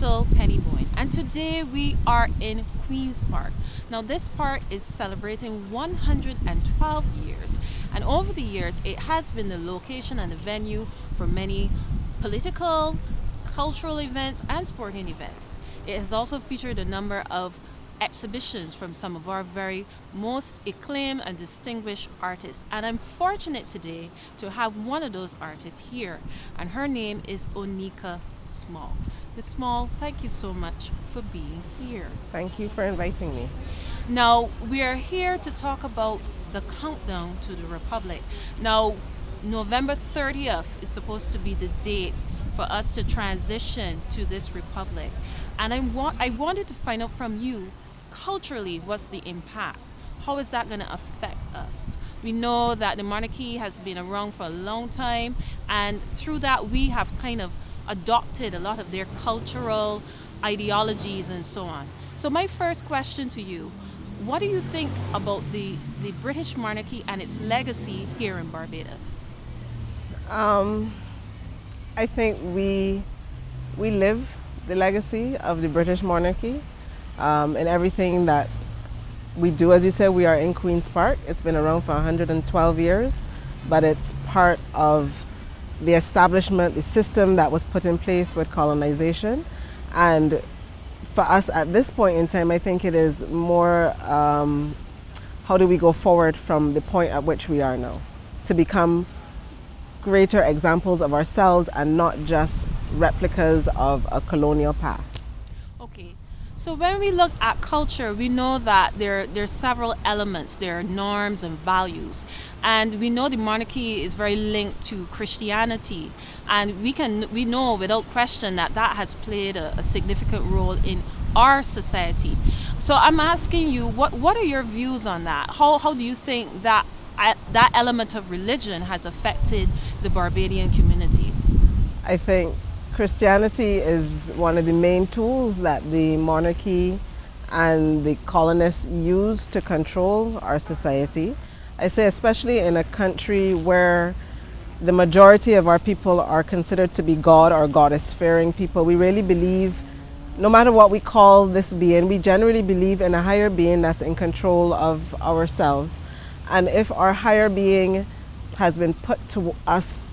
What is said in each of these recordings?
Krystal Penny Bowen, and today we are in Queen's Park. Now, this park is celebrating 112 years, and over the years, it has been the location and the venue for many political, cultural events, and sporting events. It has also featured a number of exhibitions from some of our very most acclaimed and distinguished artists. And I'm fortunate today to have one of those artists here, and her name is Oneka Small. Ms. Small, thank you so much for being here. Thank you for inviting me. Now, we are here to talk about the countdown to the Republic. Now, November 30th is supposed to be the date for us to transition to this Republic. And I wanted to find out from you, culturally, what's the impact? How is that going to affect us? We know that the monarchy has been around for a long time, and through that, we have kind of adopted a lot of their cultural ideologies and so on. So, my first question to you, what do you think about the British monarchy and its legacy here in Barbados? I think we live the legacy of the British monarchy and everything that we do. As you said, we are in Queen's Park. It's been around for 112 years, but it's part of the establishment, the system that was put in place with colonization. And for us at this point in time, I think it is more how do we go forward from the point at which we are now to become greater examples of ourselves and not just replicas of a colonial past. Okay, so when we look at culture, we know that there's several elements, there are norms and values. And we know the monarchy is very linked to Christianity. And we know without question that that has played a significant role in our society. So I'm asking you, what are your views on that? How do you think that that element of religion has affected the Barbadian community? I think Christianity is one of the main tools that the monarchy and the colonists use to control our society. I say especially in a country where the majority of our people are considered to be God or goddess-fearing people. We really believe, no matter what we call this being, we generally believe in a higher being that's in control of ourselves. And if our higher being has been put to us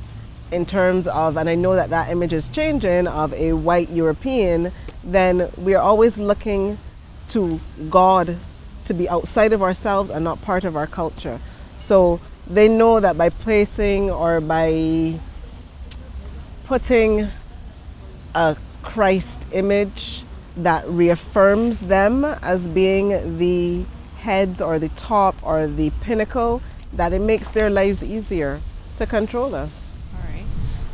in terms of, and I know that that image is changing, of a white European, then we are always looking to God to be outside of ourselves and not part of our culture. So they know that by placing or by putting a Christ image that reaffirms them as being the heads or the top or the pinnacle, that it makes their lives easier to control us. All right.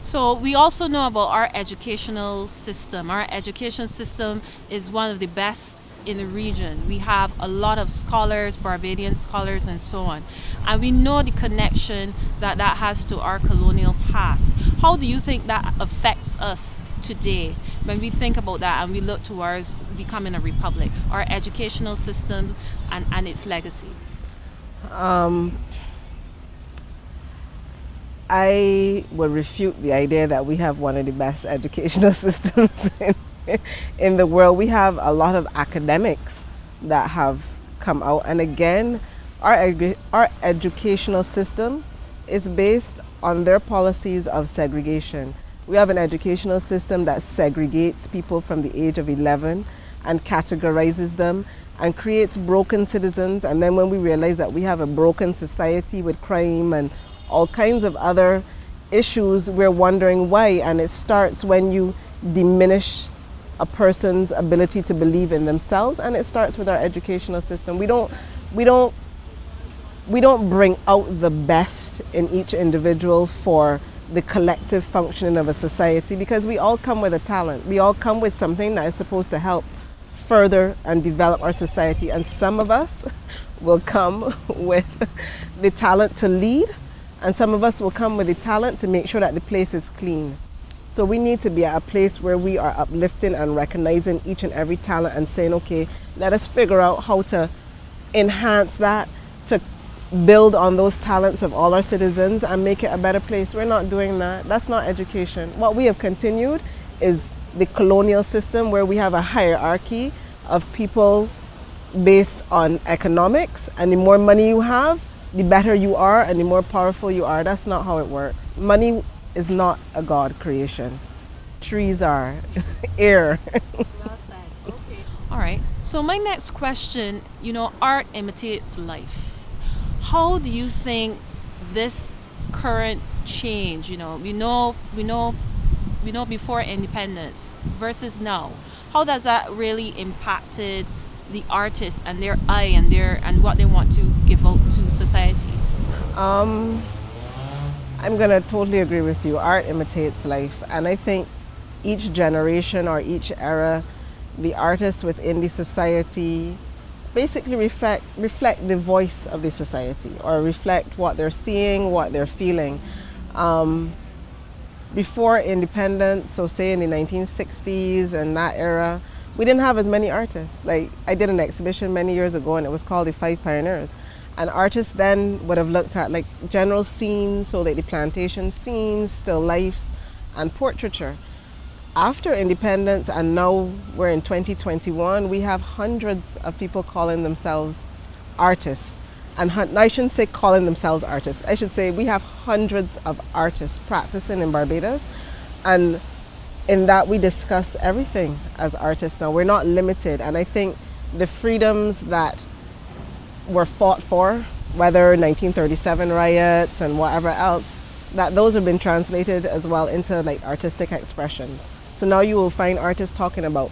So we also know about our educational system. Our education system is one of the best in the region. We have a lot of scholars, Barbadian scholars, and so on. And we know the connection that that has to our colonial past. How do you think that affects us today when we think about that and we look towards becoming a republic, our educational system and its legacy? I would refute the idea that we have one of the best educational systems in the world. We have a lot of academics that have come out, and again, our educational system is based on their policies of segregation. We have an educational system that segregates people from the age of 11 and categorizes them and creates broken citizens. And then when we realize that we have a broken society with crime and all kinds of other issues, we're wondering why. And it starts when you diminish a person's ability to believe in themselves, and it starts with our educational system. We don't bring out the best in each individual for the collective functioning of a society, because we all come with a talent. We all come with something that is supposed to help further and develop our society, and some of us will come with the talent to lead, and some of us will come with the talent to make sure that the place is clean. So we need to be at a place where we are uplifting and recognizing each and every talent and saying, okay, let us figure out how to enhance that, to build on those talents of all our citizens and make it a better place. We're not doing that. That's not education. What we have continued is the colonial system where we have a hierarchy of people based on economics, and the more money you have, the better you are and the more powerful you are. That's not how it works. Money is not a God creation. Trees are, air. All right. So my next question, art imitates life. How do you think this current change, we know before independence versus now, how does that really impacted the artists and their eye and what they want to give out to society? I'm going to totally agree with you. Art imitates life. And I think each generation or each era, the artists within the society basically reflect the voice of the society or reflect what they're seeing, what they're feeling. Before independence, so say in the 1960s and that era, we didn't have as many artists. Like I did an exhibition many years ago and it was called The Five Pioneers. And artists then would have looked at like general scenes, so like the plantation scenes, still lifes, and portraiture. After independence, and now we're in 2021, we have hundreds of people calling themselves artists. And I shouldn't say calling themselves artists, I should say we have hundreds of artists practicing in Barbados. And in that, we discuss everything as artists now. We're not limited. And I think the freedoms that were fought for, whether 1937 riots and whatever else, that those have been translated as well into like artistic expressions. So now you will find artists talking about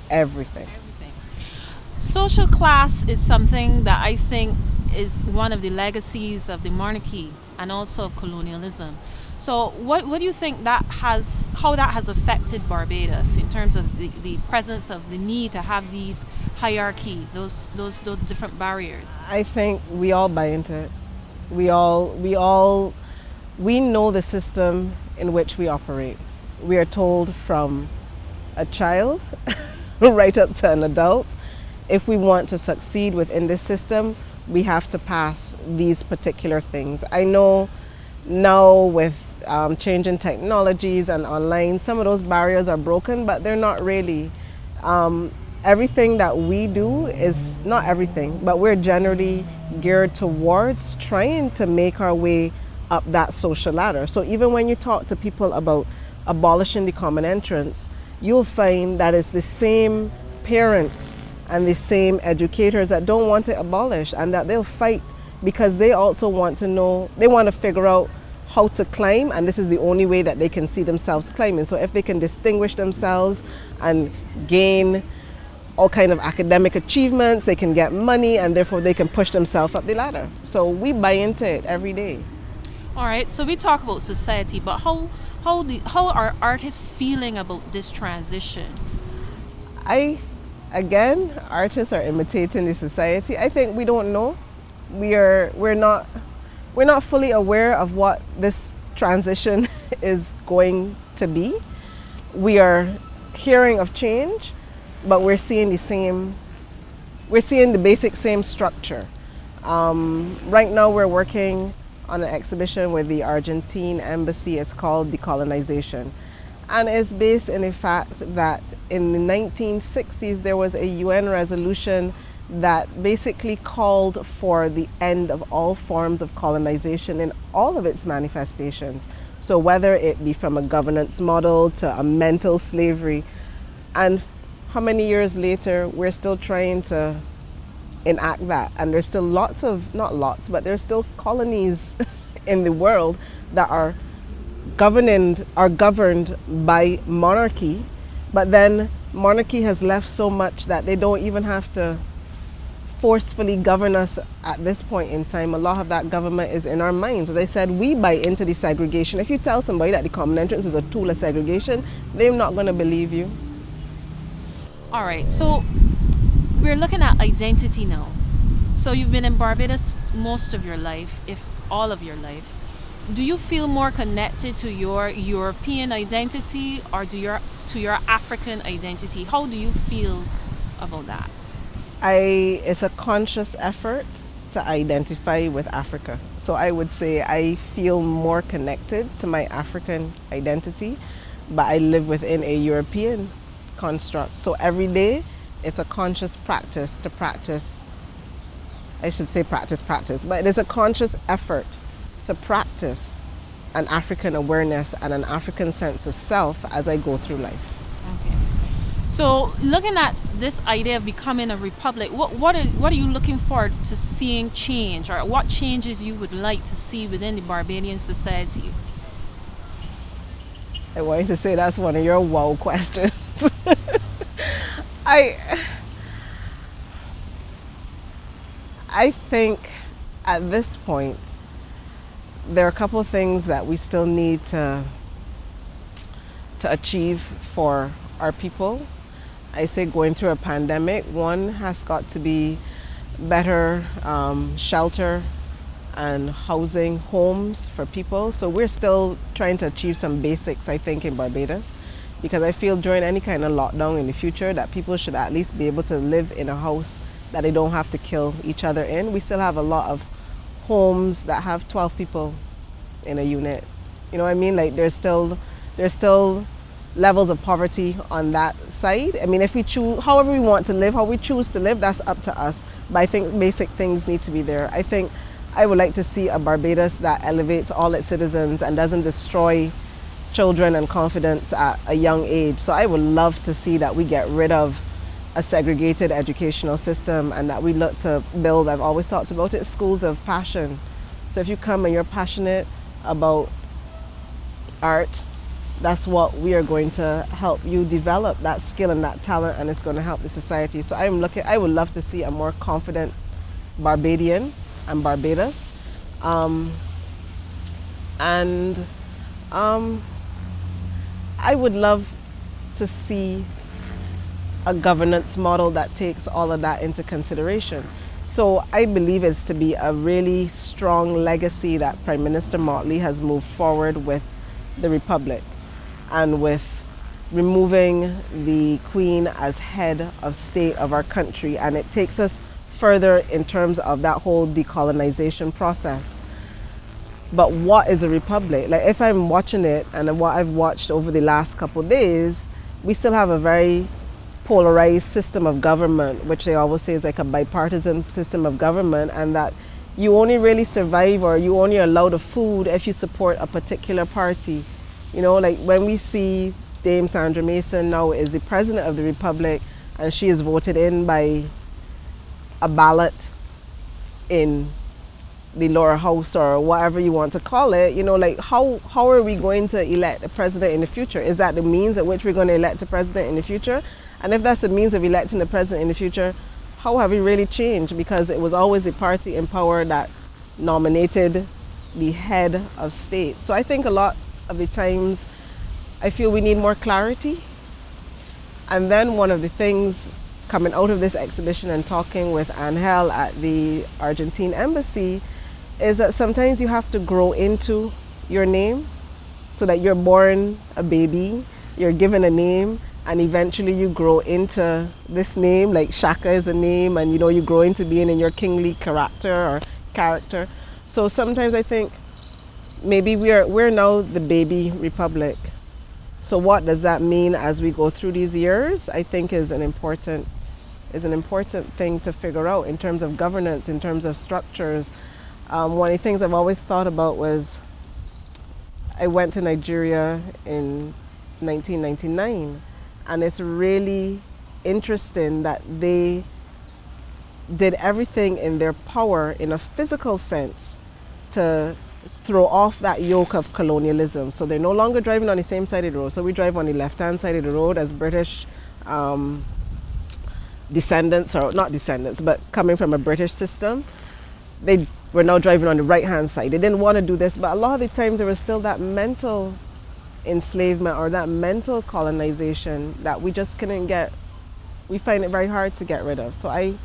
everything. Social class is something that I think is one of the legacies of the monarchy and also of colonialism. So what do you think how that has affected Barbados in terms of the presence of the need to have these hierarchy, those different barriers? I think we all buy into it. We know the system in which we operate. We are told from a child right up to an adult, if we want to succeed within this system, we have to pass these particular things. I know now with changing technologies and online, some of those barriers are broken, but they're not really. Everything that we do is not everything, but we're generally geared towards trying to make our way up that social ladder. So even when you talk to people about abolishing the common entrance, you'll find that it's the same parents and the same educators that don't want it abolished, and that they'll fight because they also want to know, they want to figure out how to climb, and this is the only way that they can see themselves climbing. So if they can distinguish themselves and gain all kind of academic achievements, they can get money, and therefore they can push themselves up the ladder. So we buy into it every day. All right, so we talk about society, but how are artists feeling about this transition? Again, artists are imitating the society. I think we don't know. We're not fully aware of what this transition is going to be. We are hearing of change, but we're seeing the basic same structure. Right now we're working on an exhibition with the Argentine embassy. It's called Decolonization. And it's based in the fact that in the 1960s there was a UN resolution that basically called for the end of all forms of colonization in all of its manifestations. So whether it be from a governance model to a mental slavery. And how many years later we're still trying to enact that, and there's still there's still colonies in the world that are governed by monarchy, but then monarchy has left so much that they don't even have to forcefully govern us at this point in time. A lot of that government is in our minds. As I said, we buy into the segregation. If you tell somebody that the common entrance is a tool of segregation, they're not going to believe you. All right, so we're looking at identity now. So you've been in Barbados most of your life, if all of your life. Do you feel more connected to your European identity or to your African identity? How do you feel about that? It's a conscious effort to identify with Africa. So I would say I feel more connected to my African identity. but I live within a European construct. So every day, it's a conscious practice to practice. I should say practice, but it is a conscious effort to practice an African awareness and an African sense of self as I go through life. Okay. So, looking at this idea of becoming a republic, what are you looking forward to seeing change, or what changes you would like to see within the Barbadian society? I wanted to say that's one of your wow questions. I I think at this point there are a couple of things that we still need to achieve for our people. I say going through a pandemic, one has got to be better shelter and housing, homes for people. So we're still trying to achieve some basics, I think, in Barbados, because I feel during any kind of lockdown in the future that people should at least be able to live in a house that they don't have to kill each other in. We still have a lot of homes that have 12 people in a unit. You know what I mean? Like there's still levels of poverty on that side. I mean, if we choose, however we want to live, how we choose to live, that's up to us. But I think basic things need to be there. I think I would like to see a Barbados that elevates all its citizens and doesn't destroy children and confidence at a young age. So I would love to see that we get rid of a segregated educational system and that we look to build, I've always talked about it, schools of passion. So if you come and you're passionate about art, that's what we are going to help you develop, that skill and that talent, and it's going to help the society. So I would love to see a more confident Barbadian and Barbados. And I would love to see a governance model that takes all of that into consideration. So I believe it's to be a really strong legacy that Prime Minister Motley has moved forward with the Republic and with removing the Queen as head of state of our country. And it takes us further in terms of that whole decolonization process. But what is a republic? Like if I'm watching it and what I've watched over the last couple of days, we still have a very polarized system of government, which they always say is like a bipartisan system of government, and that you only really survive or you only are allowed a food if you support a particular party. You know, like when we see Dame Sandra Mason now is the president of the Republic and she is voted in by a ballot in the lower house or whatever you want to call it, you know, like how are we going to elect a president in the future? Is that the means at which we're going to elect a president in the future? And if that's the means of electing the president in the future, how have we really changed? Because it was always the party in power that nominated the head of state. So I think a lot of the times I feel we need more clarity. And then one of the things coming out of this exhibition and talking with Angel at the Argentine embassy is that sometimes you have to grow into your name, so that you're born a baby, you're given a name, and eventually you grow into this name. Like Shaka is a name, and you know, you grow into being in your kingly character. So sometimes I think maybe we're now the baby republic. So what does that mean as we go through these years? I think is an important thing to figure out in terms of governance, in terms of structures. One of the things I've always thought about was I went to Nigeria in 1999, and it's really interesting that they did everything in their power in a physical sense to throw off that yoke of colonialism. So they're no longer driving on the same side of the road. So we drive on the left-hand side of the road as British descendants, or not descendants, but coming from a British system. They were now driving on the right-hand side. They didn't want to do this, but a lot of the times there was still that mental enslavement or that mental colonization that we just couldn't get. We find it very hard to get rid of. So I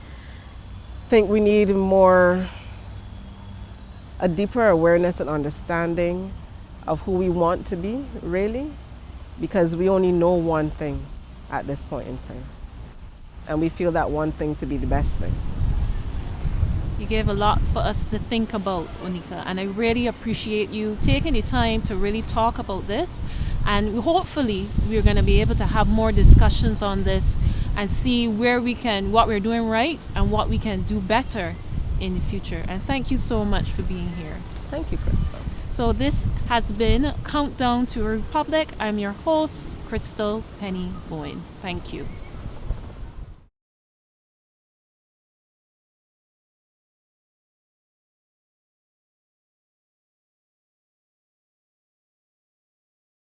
think we need a deeper awareness and understanding of who we want to be, really, because we only know one thing at this point in time. And we feel that one thing to be the best thing. You gave a lot for us to think about, Oneka, and I really appreciate you taking the time to really talk about this And hopefully we're going to be able to have more discussions on this and see what we're doing right and what we can do better in the future. And thank you so much for being here. Thank you, Krystal. So this has been Countdown to a Republic. I'm your host, Krystal Penny Bowen. Thank you.